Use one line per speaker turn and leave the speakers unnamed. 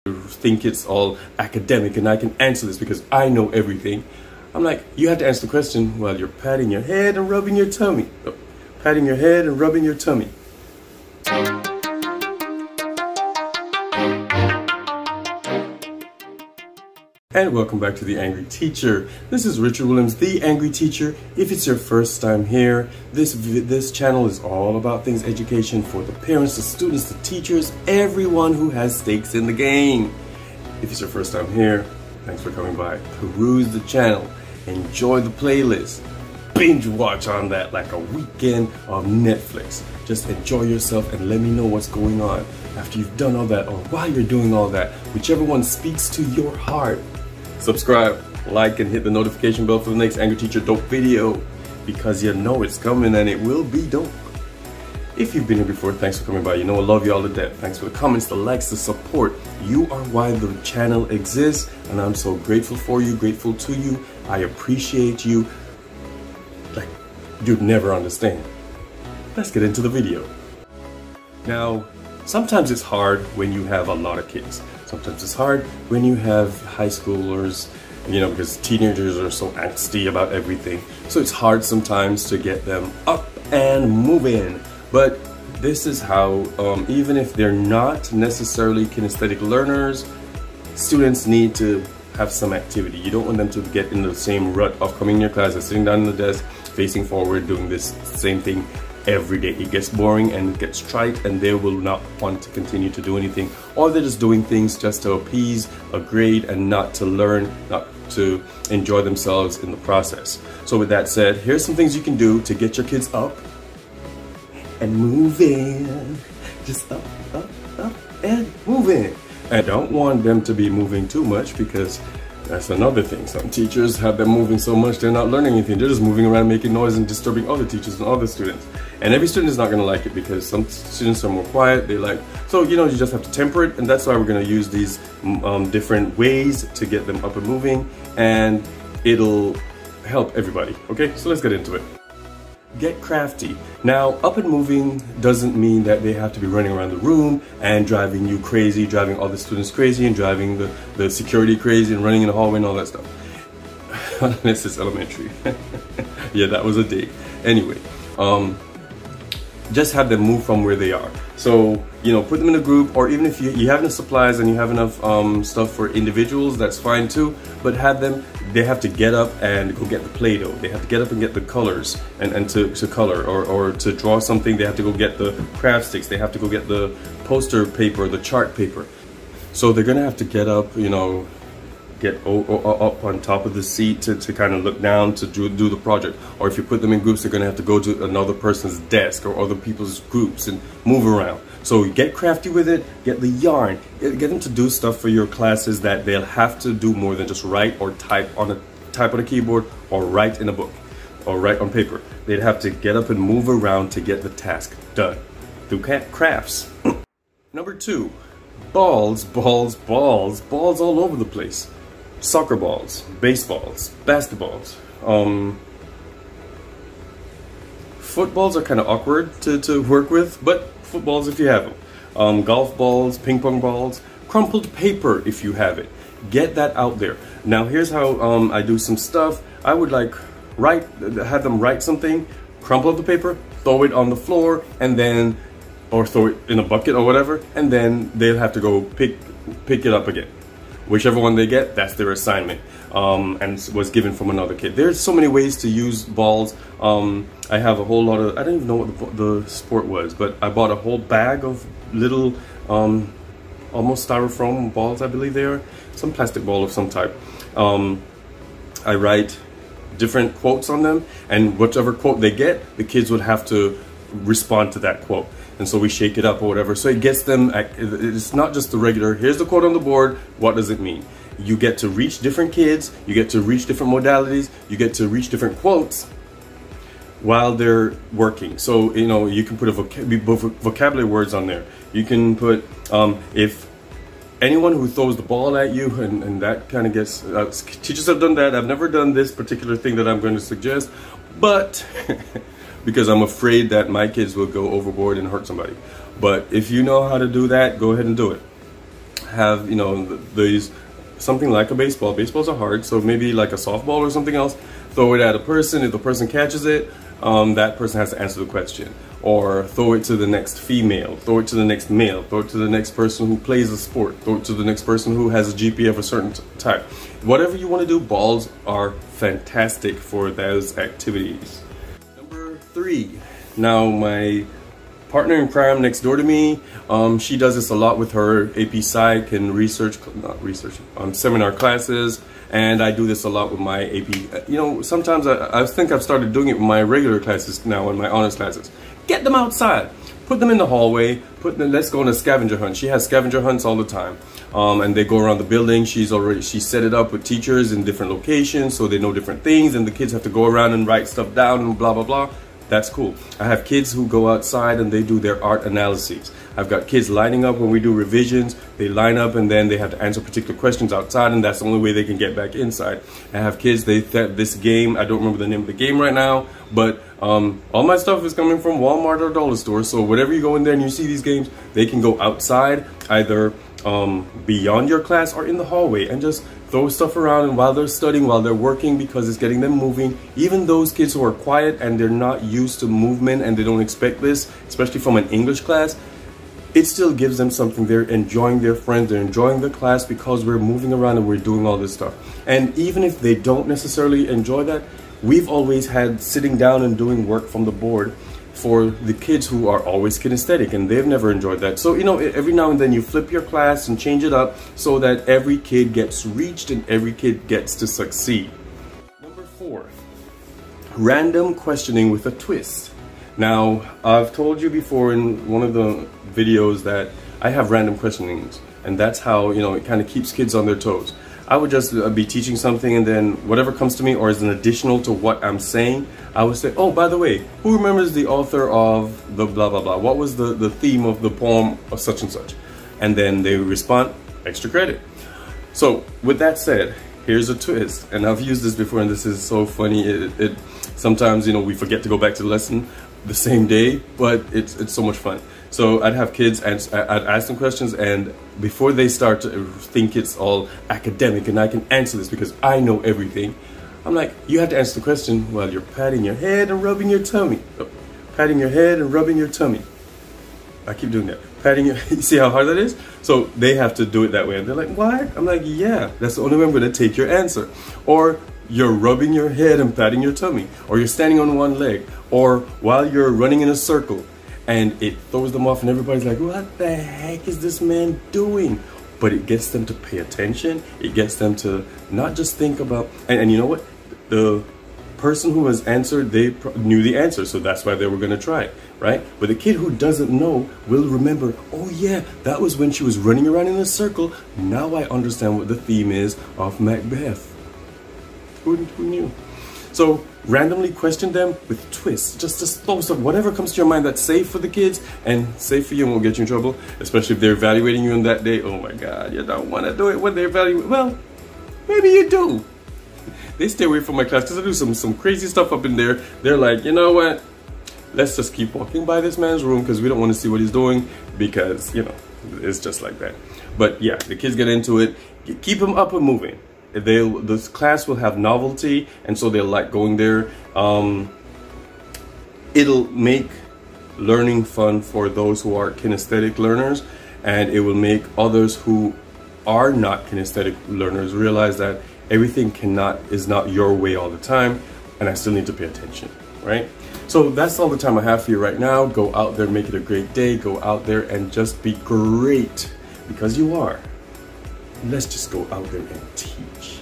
think it's all academic and I can answer this because I know everything. I'm like, you have to answer the question while you're patting your head and rubbing your tummy. Oh, patting your head and rubbing your tummy. And welcome back to The Angry Teacher. This is Richard Williams, The Angry Teacher. If it's your first time here, this channel is all about things education for the parents, the students, the teachers, everyone who has stakes in the game. If it's your first time here, thanks for coming by. Peruse the channel, enjoy the playlist, binge watch on that like a weekend of Netflix. Just enjoy yourself and let me know what's going on after you've done all that or while you're doing all that, whichever one speaks to your heart. Subscribe, like, and hit the notification bell for the next Angry Teacher dope video because you know it's coming and it will be dope. If you've been here before, thanks for coming by. You know I love you all to death. Thanks for the comments, the likes, the support. You are why the channel exists and I'm so grateful for you, grateful to you. I appreciate you like you'd never understand. Let's get into the video. Now, sometimes it's hard when you have a lot of kids. Sometimes it's hard when you have high schoolers, you know, because teenagers are so angsty about everything. So it's hard sometimes to get them up and moving. But this is how, even if they're not necessarily kinesthetic learners, students need to have some activity. You don't want them to get in the same rut of coming in your class and sitting down in the desk, facing forward, doing this same thing every day. It gets boring and it gets trite and they will not want to continue to do anything, or they're just doing things just to appease a grade and not to learn, not to enjoy themselves in the process. So with that said, here's some things you can do to get your kids up and moving. Just up and moving. I don't want them to be moving too much because that's another thing. Some teachers have them moving so much they're not learning anything. They're just moving around making noise and disturbing other teachers and other students. And every student is not going to like it because some students are more quiet. They like, so you know, you just have to temper it, and that's why we're going to use these different ways to get them up and moving, and it'll help everybody. Okay, so let's get into it. Get crafty. Now, up and moving doesn't mean that they have to be running around the room and driving you crazy, driving all the students crazy, and driving the security crazy, and running in the hallway and all that stuff. Unless it's elementary. Yeah, that was a dig. Anyway, just have them move from where they are. So, you know, put them in a group, or even if you have enough supplies and you have enough stuff for individuals, that's fine too. But have them, they have to get up and go get the Play-Doh. They have to get up and get the colors and to color, or to draw something, they have to go get the craft sticks. They have to go get the poster paper, the chart paper. So they're gonna have to get up, you know, get up on top of the seat to kind of look down to do the project. Or if you put them in groups, they're going to have to go to another person's desk or other people's groups and move around. So get crafty with it, get the yarn, get them to do stuff for your classes that they'll have to do more than just write or type on a keyboard or write in a book or write on paper. They'd have to get up and move around to get the task done through crafts. Number 2, balls all over the place. Soccer balls, baseballs, basketballs. Footballs are kind of awkward to work with, but footballs if you have them. Golf balls, ping pong balls, crumpled paper if you have it. Get that out there. Now here's how I do some stuff. I would like have them write something, crumple up the paper, throw it on the floor, and then, or throw it in a bucket or whatever, and then they'll have to go pick it up again. Whichever one they get, that's their assignment, and was given from another kid. There's so many ways to use balls. I have a whole lot of, I don't even know what the sport was, but I bought a whole bag of little, almost styrofoam balls, I believe they are. Some plastic ball of some type. I write different quotes on them, and whichever quote they get, the kids would have to respond to that quote. And so we shake it up or whatever. So it gets them, it's not just the regular, here's the quote on the board, what does it mean? You get to reach different kids, you get to reach different modalities, you get to reach different quotes while they're working. So, you know, you can put vocabulary words on there. You can put, if anyone who throws the ball at you, and that kind of gets, teachers have done that. I've never done this particular thing that I'm going to suggest, but because I'm afraid that my kids will go overboard and hurt somebody. But if you know how to do that, go ahead and do it. have, you know, these, something like a baseball. Baseballs are hard, so maybe like a softball or something else. Throw it at a person. If the person catches it, that person has to answer the question. Or throw it to the next female, throw it to the next male, throw it to the next person who plays a sport, throw it to the next person who has a GPA of a certain type. Whatever you want to do, balls are fantastic for those activities. Number 3. Now, my partner in crime next door to me, she does this a lot with her AP Psych and seminar classes. And I do this a lot with my AP. You know, sometimes I think I've started doing it with my regular classes now and my honors classes. Get them outside. Put them in the hallway. Let's go on a scavenger hunt. She has scavenger hunts all the time. And they go around the building. She set it up with teachers in different locations so they know different things. And the kids have to go around and write stuff down and blah, blah, blah. That's cool. I have kids who go outside and they do their art analyses. I've got kids lining up when we do revisions. They line up and then they have to answer particular questions outside, and that's the only way they can get back inside. I have kids, this game, I don't remember the name of the game right now, but all my stuff is coming from Walmart or dollar store. So whatever you go in there and you see these games, they can go outside, either beyond your class or in the hallway, and just throw stuff around, and while they're studying, while they're working, because it's getting them moving. Even those kids who are quiet and they're not used to movement and they don't expect this, especially from an English class, it still gives them something. They're enjoying their friends, they're enjoying the class because we're moving around and we're doing all this stuff. And even if they don't necessarily enjoy that, we've always had sitting down and doing work from the board for the kids who are always kinesthetic, and they've never enjoyed that. So, you know, every now and then you flip your class and change it up so that every kid gets reached and every kid gets to succeed. Number 4, random questioning with a twist. Now, I've told you before in one of the videos that I have random questionings, and that's how, you know, it kind of keeps kids on their toes. I would just be teaching something, and then whatever comes to me or is an additional to what I'm saying, I would say, oh, by the way, who remembers the author of the blah, blah, blah? What was the theme of the poem of such and such? And then they respond, extra credit. So with that said, here's a twist. And I've used this before, and this is so funny. Sometimes, you know, we forget to go back to the lesson the same day, but it's so much fun. So I'd have kids and I'd ask them questions, and before they start to think it's all academic and I can answer this because I know everything, I'm like, you have to answer the question while you're patting your head and rubbing your tummy. Oh, patting your head and rubbing your tummy. I keep doing that. Patting your, you see how hard that is? So they have to do it that way, and they're like, what? I'm like, yeah, that's the only way I'm gonna take your answer. Or you're rubbing your head and patting your tummy, or you're standing on one leg, or while you're running in a circle, and it throws them off and everybody's like, what the heck is this man doing? But it gets them to pay attention. It gets them to not just think about, and you know what? The person who has answered, they knew the answer, so that's why they were gonna try it, right? But the kid who doesn't know will remember, oh yeah, that was when she was running around in a circle. Now I understand what the theme is of Macbeth. Who knew? So randomly question them with twists. Just throw stuff, whatever comes to your mind that's safe for the kids and safe for you and won't get you in trouble, especially if they're evaluating you on that day. Oh my God, you don't want to do it when they're evaluating. Well, maybe you do. They stay away from my class because I do some crazy stuff up in there. They're like, you know what? Let's just keep walking by this man's room because we don't want to see what he's doing, because, you know, it's just like that. But yeah, the kids get into it. Keep them up and moving. This class will have novelty, and so they'll like going there. It'll make learning fun for those who are kinesthetic learners, and it will make others who are not kinesthetic learners realize that everything is not your way all the time, and I still need to pay attention, right? So that's all the time I have for you right now. Go out there, make it a great day. Go out there and just be great, because you are. Let's just go out there and teach.